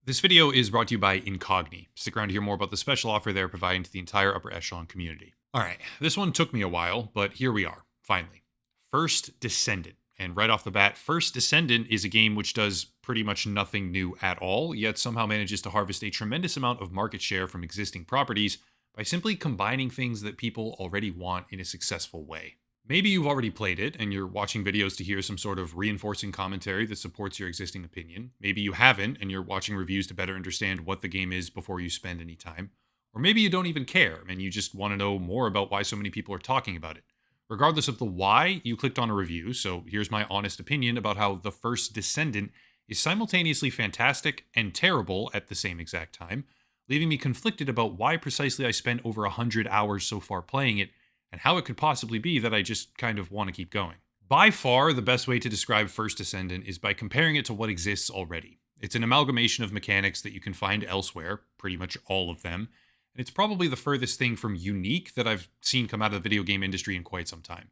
This video is brought to you by Incogni. Stick around to hear more about the special offer they're providing to the entire upper echelon community. Alright, this one took me a while, but here we are, finally. First Descendant. And right off the bat, First Descendant is a game which does pretty much nothing new at all, yet somehow manages to harvest a tremendous amount of market share from existing properties by simply combining things that people already want in a successful way. Maybe you've already played it and you're watching videos to hear some sort of reinforcing commentary that supports your existing opinion. Maybe you haven't and you're watching reviews to better understand what the game is before you spend any time. Or maybe you don't even care and you just want to know more about why so many people are talking about it. Regardless of the why, you clicked on a review, so here's my honest opinion about how The First Descendant is simultaneously fantastic and terrible at the same exact time, leaving me conflicted about why precisely I spent over 100 hours so far playing it and how it could possibly be that I just kind of want to keep going. By far, the best way to describe First Descendant is by comparing it to what exists already. It's an amalgamation of mechanics that you can find elsewhere, pretty much all of them, and it's probably the furthest thing from unique that I've seen come out of the video game industry in quite some time.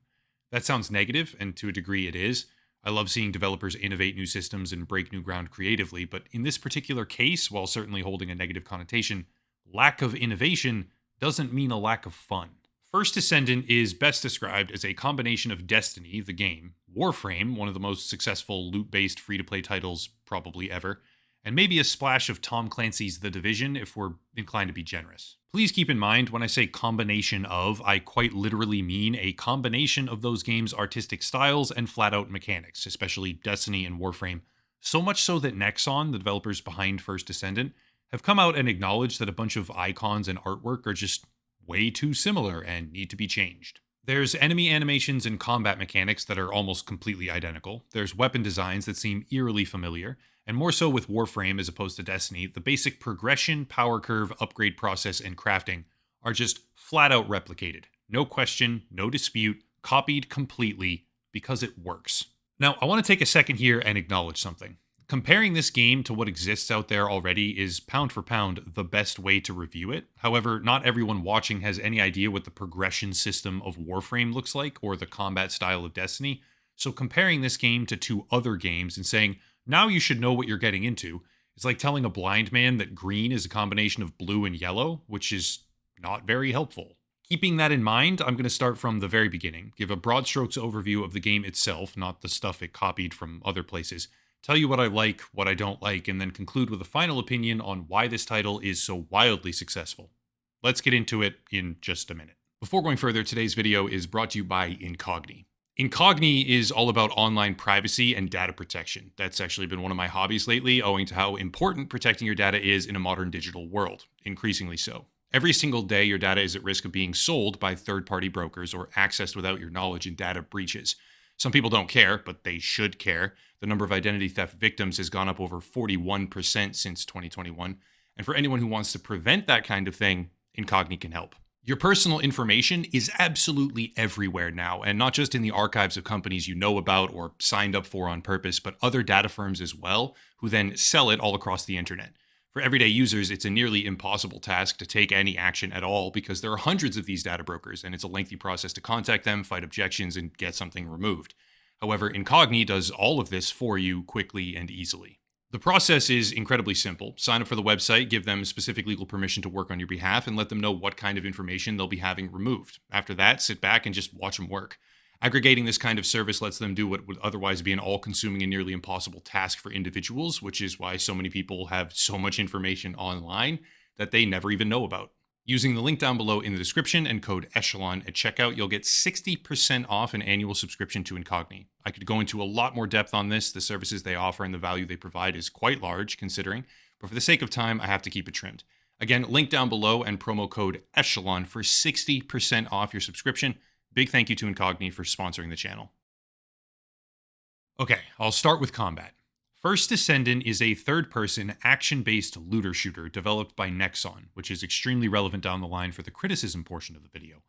That sounds negative, and to a degree it is. I love seeing developers innovate new systems and break new ground creatively, but in this particular case, while certainly holding a negative connotation, lack of innovation doesn't mean a lack of fun. First Descendant is best described as a combination of Destiny, the game, Warframe, one of the most successful loot-based free-to-play titles probably ever, and maybe a splash of Tom Clancy's The Division if we're inclined to be generous. Please keep in mind, when I say combination of, I quite literally mean a combination of those games' artistic styles and flat-out mechanics, especially Destiny and Warframe, so much so that Nexon, the developers behind First Descendant, have come out and acknowledged that a bunch of icons and artwork are just way too similar and need to be changed. There's enemy animations and combat mechanics that are almost completely identical. There's weapon designs that seem eerily familiar, and more so with Warframe as opposed to Destiny, the basic progression, power curve, upgrade process, and crafting are just flat out replicated. No question, no dispute, copied completely because it works. Now, I want to take a second here and acknowledge something. Comparing this game to what exists out there already is pound for pound the best way to review it. However, not everyone watching has any idea what the progression system of Warframe looks like or the combat style of Destiny. So comparing this game to two other games and saying, now you should know what you're getting into, is like telling a blind man that green is a combination of blue and yellow, which is not very helpful. Keeping that in mind, I'm going to start from the very beginning, give a broad strokes overview of the game itself, not the stuff it copied from other places, tell you what I like, what I don't like, and then conclude with a final opinion on why this title is so wildly successful. Let's get into it in just a minute. Before going further, today's video is brought to you by Incogni. Incogni is all about online privacy and data protection. That's actually been one of my hobbies lately, owing to how important protecting your data is in a modern digital world, increasingly so. Every single day, your data is at risk of being sold by third-party brokers or accessed without your knowledge in data breaches. Some people don't care, but they should care. The number of identity theft victims has gone up over 41% since 2021. And for anyone who wants to prevent that kind of thing, Incogni can help. Your personal information is absolutely everywhere now, and not just in the archives of companies you know about or signed up for on purpose, but other data firms as well, who then sell it all across the internet. For everyday users, it's a nearly impossible task to take any action at all because there are hundreds of these data brokers, and it's a lengthy process to contact them, fight objections, and get something removed. However, Incogni does all of this for you quickly and easily. The process is incredibly simple. Sign up for the website, give them specific legal permission to work on your behalf, and let them know what kind of information they'll be having removed. After that, sit back and just watch them work. Aggregating this kind of service lets them do what would otherwise be an all-consuming and nearly impossible task for individuals, which is why so many people have so much information online that they never even know about. Using the link down below in the description and code Echelon at checkout, you'll get 60% off an annual subscription to Incogni. I could go into a lot more depth on this. The services they offer and the value they provide is quite large, considering, but for the sake of time, I have to keep it trimmed. Again, link down below and promo code Echelon for 60% off your subscription. Big thank you to Incogni for sponsoring the channel. Okay, I'll start with combat. First Descendant is a third-person, action-based looter shooter developed by Nexon, which is extremely relevant down the line for the criticism portion of the video.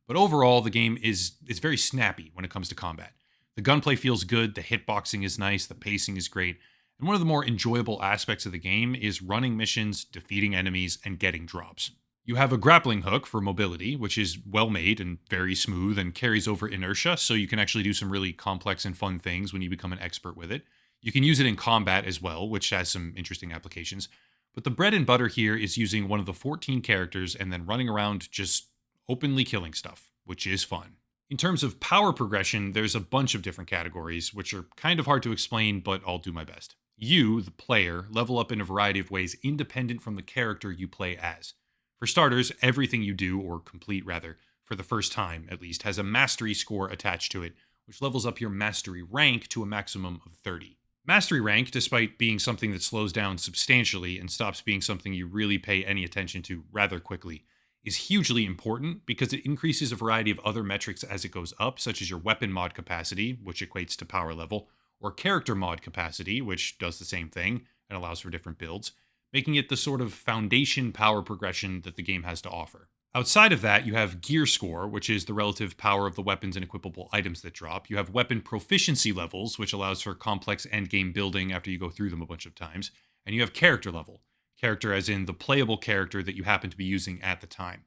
But overall, the game is very snappy when it comes to combat. The gunplay feels good, the hitboxing is nice, the pacing is great, and one of the more enjoyable aspects of the game is running missions, defeating enemies, and getting drops. You have a grappling hook for mobility, which is well made and very smooth and carries over inertia, so you can actually do some really complex and fun things when you become an expert with it. You can use it in combat as well, which has some interesting applications. but the bread and butter here is using one of the 14 characters and then running around just openly killing stuff, which is fun. In terms of power progression, there's a bunch of different categories, which are kind of hard to explain, but I'll do my best. You, the player, level up in a variety of ways independent from the character you play as. For starters, everything you do, or complete rather, for the first time at least, has a mastery score attached to it, which levels up your mastery rank to a maximum of 30. Mastery rank, despite being something that slows down substantially and stops being something you really pay any attention to rather quickly, is hugely important because it increases a variety of other metrics as it goes up, such as your weapon mod capacity, which equates to power level, or character mod capacity, which does the same thing and allows for different builds, making it the sort of foundation power progression that the game has to offer. Outside of that, you have gear score, which is the relative power of the weapons and equipable items that drop. You have weapon proficiency levels, which allows for complex endgame building after you go through them a bunch of times. And you have character level, character as in the playable character that you happen to be using at the time.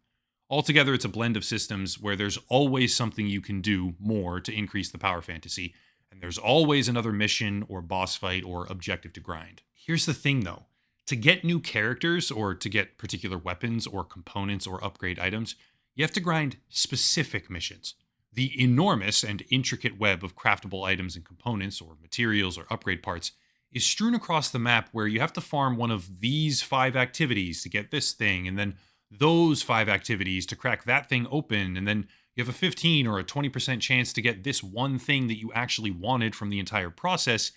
Altogether, it's a blend of systems where there's always something you can do more to increase the power fantasy, and there's always another mission or boss fight or objective to grind. Here's the thing though. To get new characters, or to get particular weapons or components or upgrade items, you have to grind specific missions. The enormous and intricate web of craftable items and components, or materials or upgrade parts, is strewn across the map where you have to farm one of these 5 activities to get this thing, and then those 5 activities to crack that thing open, and then you have a 15 or a 20% chance to get this one thing that you actually wanted from the entire process,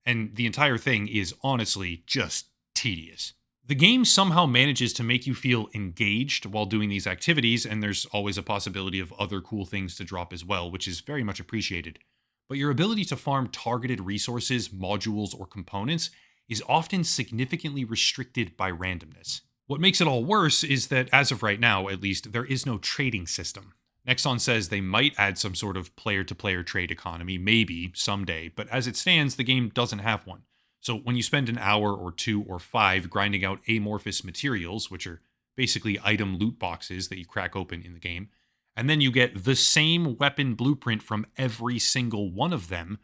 and the entire thing is honestly just tedious. The game somehow manages to make you feel engaged while doing these activities, and there's always a possibility of other cool things to drop as well, which is very much appreciated. But your ability to farm targeted resources, modules, or components is often significantly restricted by randomness. What makes it all worse is that, as of right now at least, there is no trading system. Nexon says they might add some sort of player-to-player trade economy, maybe, someday, but as it stands, the game doesn't have one. So when you spend an hour or 2 or 5 grinding out amorphous materials, which are basically item loot boxes that you crack open in the game, and then you get the same weapon blueprint from every single one of them,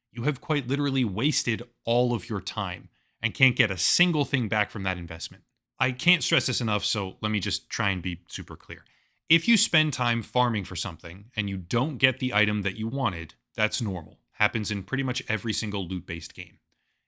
you have quite literally wasted all of your time and can't get a single thing back from that investment. I can't stress this enough, so let me just try and be super clear. If you spend time farming for something and you don't get the item that you wanted, that's normal. Happens in pretty much every single loot-based game.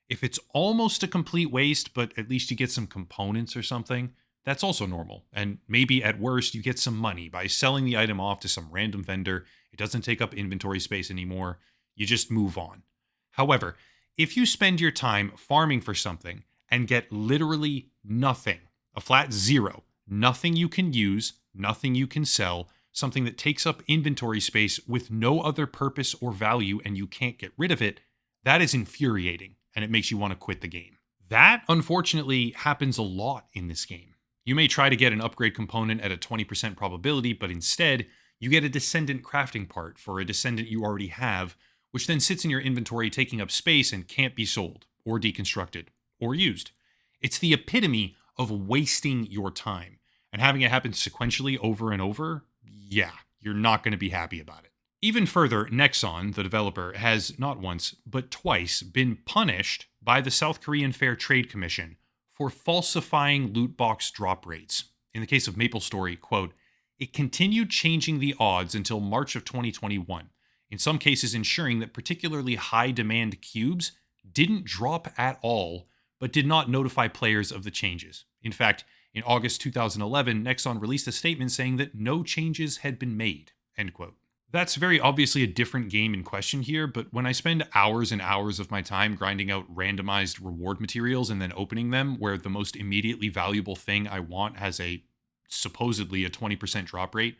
If it's almost a complete waste, but at least you get some components or something, that's also normal. And maybe at worst, you get some money by selling the item off to some random vendor. It doesn't take up inventory space anymore. You just move on. However, if you spend your time farming for something and get literally nothing, a flat 0, nothing you can use, nothing you can sell, something that takes up inventory space with no other purpose or value and you can't get rid of it, that is infuriating. And it makes you want to quit the game. That, unfortunately, happens a lot in this game. You may try to get an upgrade component at a 20% probability, but instead, you get a Descendant crafting part for a Descendant you already have, which then sits in your inventory taking up space and can't be sold, or deconstructed, or used. It's the epitome of wasting your time, and having it happen sequentially over and over, yeah, you're not going to be happy about it. Even further, Nexon, the developer, has not once, but twice been punished by the South Korean Fair Trade Commission for falsifying loot box drop rates. In the case of MapleStory, quote, it continued changing the odds until March of 2021, in some cases ensuring that particularly high demand cubes didn't drop at all, but did not notify players of the changes. In fact, in August 2011, Nexon released a statement saying that no changes had been made, end quote. That's very obviously a different game in question here, but when I spend hours and hours of my time grinding out randomized reward materials and then opening them, where the most immediately valuable thing I want has supposedly a 20% drop rate,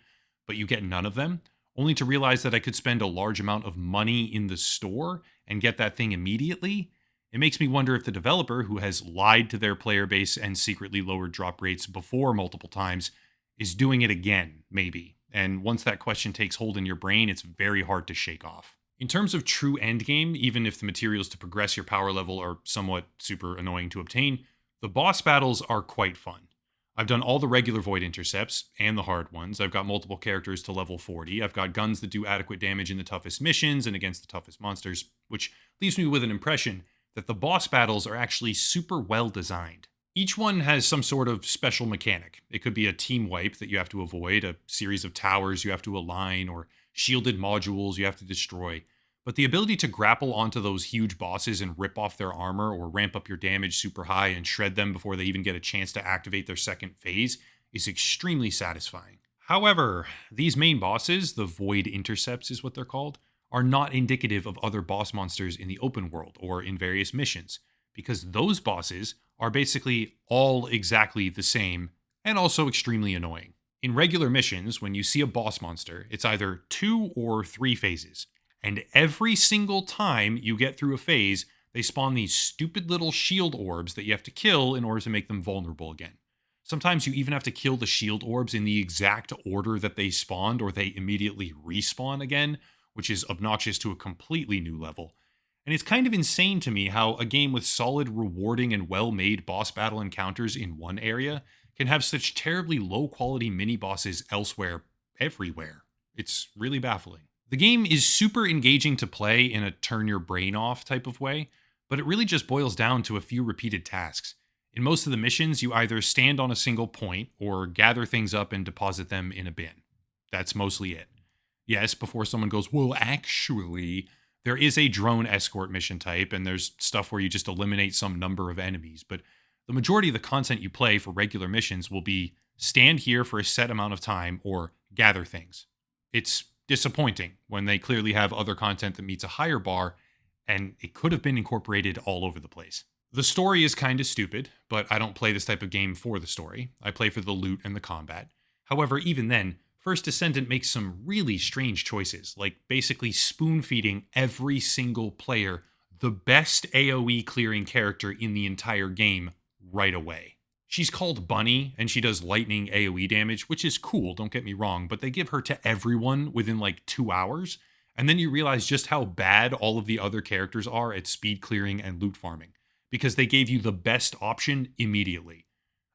but you get none of them, only to realize that I could spend a large amount of money in the store and get that thing immediately, it makes me wonder if the developer, who has lied to their player base and secretly lowered drop rates before multiple times, is doing it again, maybe. And once that question takes hold in your brain, it's very hard to shake off. In terms of true endgame, even if the materials to progress your power level are somewhat super annoying to obtain, the boss battles are quite fun. I've done all the regular void intercepts, and the hard ones. I've got multiple characters to level 40. I've got guns that do adequate damage in the toughest missions and against the toughest monsters, which leaves me with an impression that the boss battles are actually super well designed. Each one has some sort of special mechanic. It could be a team wipe that you have to avoid, a series of towers you have to align, or shielded modules you have to destroy. But the ability to grapple onto those huge bosses and rip off their armor or ramp up your damage super high and shred them before they even get a chance to activate their second phase is extremely satisfying. However, these main bosses, the Void Intercepts is what they're called, are not indicative of other boss monsters in the open world or in various missions, because those bosses are basically all exactly the same and also extremely annoying. In regular missions, when you see a boss monster, it's either 2 or 3 phases, and every single time you get through a phase, they spawn these stupid little shield orbs that you have to kill in order to make them vulnerable again. Sometimes you even have to kill the shield orbs in the exact order that they spawned, or they immediately respawn again, which is obnoxious to a completely new level. And it's kind of insane to me how a game with solid, rewarding, and well made boss battle encounters in one area can have such terribly low quality mini bosses elsewhere, everywhere. It's really baffling. The game is super engaging to play in a turn your brain off type of way, but it really just boils down to a few repeated tasks. In most of the missions, you either stand on a single point or gather things up and deposit them in a bin. That's mostly it. Yes, before someone goes, well, actually, there is a drone escort mission type, and there's stuff where you just eliminate some number of enemies, but the majority of the content you play for regular missions will be stand here for a set amount of time or gather things. It's disappointing when they clearly have other content that meets a higher bar, and it could have been incorporated all over the place. The story is kind of stupid, but I don't play this type of game for the story. I play for the loot and the combat. However, even then, First Descendant makes some really strange choices, like basically spoon feeding every single player the best AoE clearing character in the entire game right away. She's called Bunny, and she does lightning AoE damage, which is cool, don't get me wrong, but they give her to everyone within like 2 hours, and then you realize just how bad all of the other characters are at speed clearing and loot farming, because they gave you the best option immediately.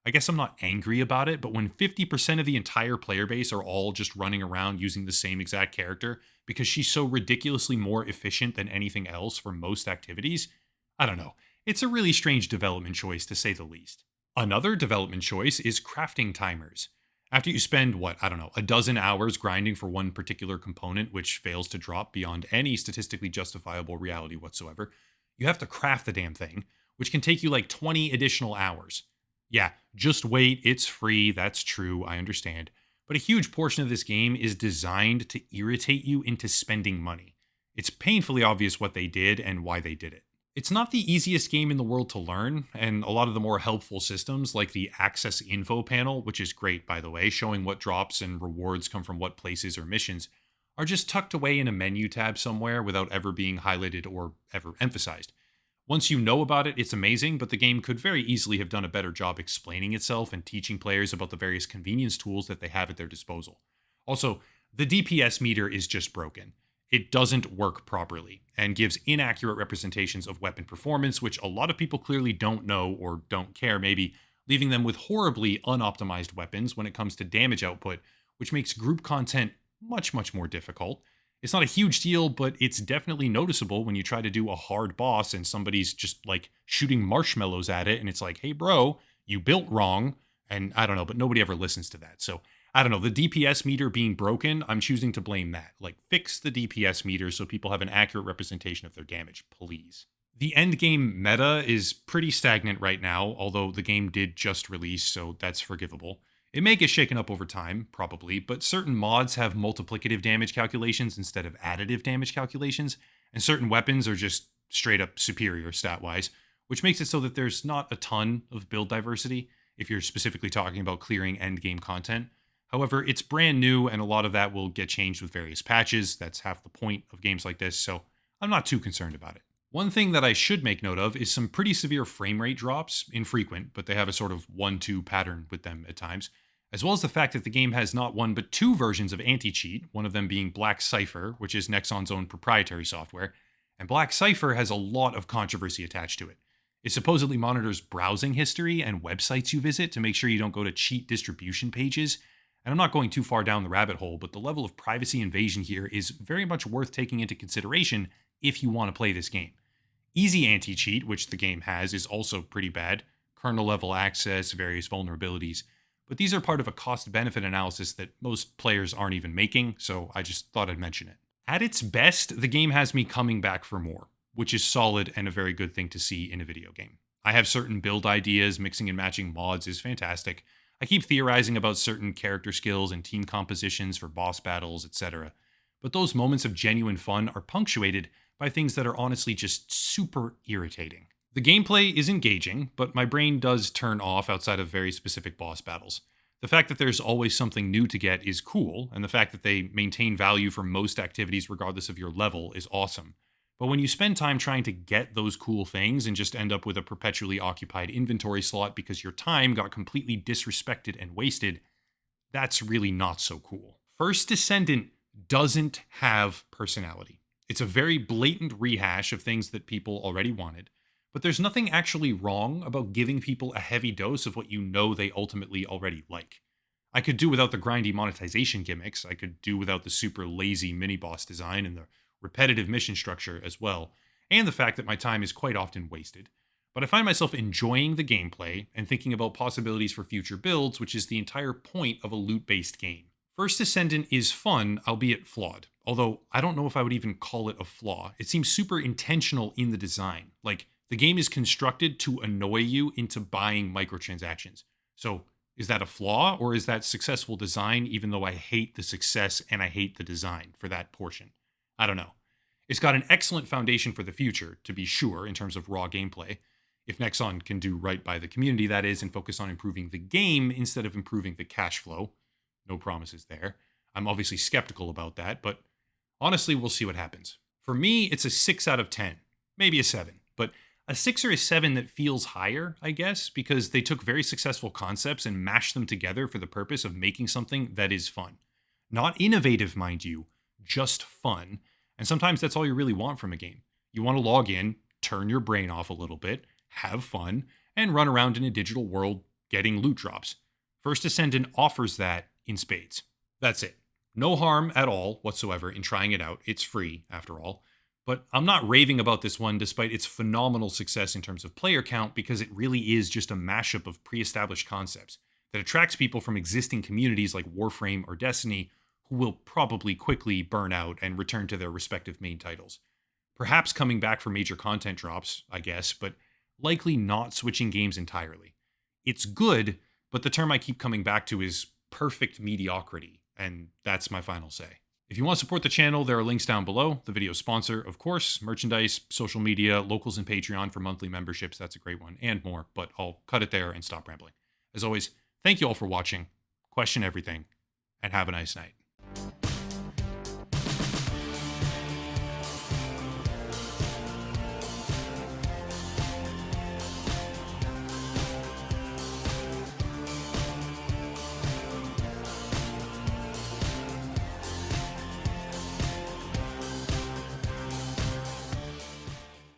I guess I'm not angry about it, but when 50% of the entire player base are all just running around using the same exact character because she's so ridiculously more efficient than anything else for most activities, I don't know. It's a really strange development choice to say the least. Another development choice is crafting timers. After you spend, a dozen hours grinding for one particular component which fails to drop beyond any statistically justifiable reality whatsoever, you have to craft the damn thing, which can take you like 20 additional hours. Yeah, just wait, it's free, that's true, I understand. But a huge portion of this game is designed to irritate you into spending money. It's painfully obvious what they did and why they did it. It's not the easiest game in the world to learn, and a lot of the more helpful systems, like the Access Info panel, which is great by the way, showing what drops and rewards come from what places or missions, are just tucked away in a menu tab somewhere without ever being highlighted or ever emphasized. Once you know about it, it's amazing, but the game could very easily have done a better job explaining itself and teaching players about the various convenience tools that they have at their disposal. Also, the DPS meter is just broken. It doesn't work properly and gives inaccurate representations of weapon performance, which a lot of people clearly don't know or don't care, maybe leaving them with horribly unoptimized weapons when it comes to damage output, which makes group content much, much more difficult. It's not a huge deal, but it's definitely noticeable when you try to do a hard boss and somebody's just like shooting marshmallows at it. And it's like, hey, bro, you built wrong. And I don't know, but nobody ever listens to that. So I don't know. The DPS meter being broken, I'm choosing to blame that. Like, fix the DPS meter so people have an accurate representation of their damage, please. The endgame meta is pretty stagnant right now, although the game did just release, so that's forgivable. It may get shaken up over time, probably, but certain mods have multiplicative damage calculations instead of additive damage calculations, and certain weapons are just straight up superior stat-wise, which makes it so that there's not a ton of build diversity if you're specifically talking about clearing endgame content. However, it's brand new, and a lot of that will get changed with various patches. That's half the point of games like this, so I'm not too concerned about it. One thing that I should make note of is some pretty severe frame rate drops, infrequent, but they have a sort of 1-2 pattern with them at times, as well as the fact that the game has not one but 2 versions of anti-cheat, one of them being Black Cipher, which is Nexon's own proprietary software, and Black Cipher has a lot of controversy attached to it. It supposedly monitors browsing history and websites you visit to make sure you don't go to cheat distribution pages, and I'm not going too far down the rabbit hole, but the level of privacy invasion here is very much worth taking into consideration if you want to play this game. Easy anti-cheat, which the game has, is also pretty bad. kernel level access, various vulnerabilities, but these are part of a cost-benefit analysis that most players aren't even making, so I just thought I'd mention it. At its best, the game has me coming back for more, which is solid and a very good thing to see in a video game. I have certain build ideas, mixing and matching mods is fantastic. I keep theorizing about certain character skills and team compositions for boss battles, etc. But those moments of genuine fun are punctuated by things that are honestly just super irritating. The gameplay is engaging, but my brain does turn off outside of very specific boss battles. The fact that there's always something new to get is cool, and the fact that they maintain value for most activities regardless of your level is awesome. But when you spend time trying to get those cool things and just end up with a perpetually occupied inventory slot because your time got completely disrespected and wasted, that's really not so cool. First Descendant doesn't have personality. It's a very blatant rehash of things that people already wanted, but there's nothing actually wrong about giving people a heavy dose of what you know they ultimately already like. I could do without the grindy monetization gimmicks, I could do without the super lazy mini-boss design and the repetitive mission structure as well, and the fact that my time is quite often wasted. But I find myself enjoying the gameplay and thinking about possibilities for future builds, which is the entire point of a loot-based game. First Descendant is fun, albeit flawed. Although, I don't know if I would even call it a flaw. It seems super intentional in the design. Like, the game is constructed to annoy you into buying microtransactions. So, is that a flaw, or is that successful design, even though I hate the success and I hate the design for that portion? I don't know. It's got an excellent foundation for the future, to be sure, in terms of raw gameplay. If Nexon can do right by the community, that is, and focus on improving the game instead of improving the cash flow. No promises there. I'm obviously skeptical about that, but honestly, we'll see what happens. For me, it's a 6 out of 10, maybe a 7, but a 6 or a 7 that feels higher, I guess, because they took very successful concepts and mashed them together for the purpose of making something that is fun. Not innovative, mind you, just fun. And sometimes that's all you really want from a game. You want to log in, turn your brain off a little bit, have fun, and run around in a digital world getting loot drops. First Descendant offers that in spades. That's it. No harm at all whatsoever in trying it out. It's free, after all. But I'm not raving about this one despite its phenomenal success in terms of player count, because it really is just a mashup of pre-established concepts that attracts people from existing communities like Warframe or Destiny, who will probably quickly burn out and return to their respective main titles. Perhaps coming back for major content drops, I guess, but likely not switching games entirely. It's good, but the term I keep coming back to is perfect mediocrity, and that's my final say. If you want to support the channel, there are links down below. The video sponsor, of course, merchandise, social media, locals, and Patreon for monthly memberships. That's a great one, and more, but I'll cut it there and stop rambling. As always, thank you all for watching, question everything, and have a nice night.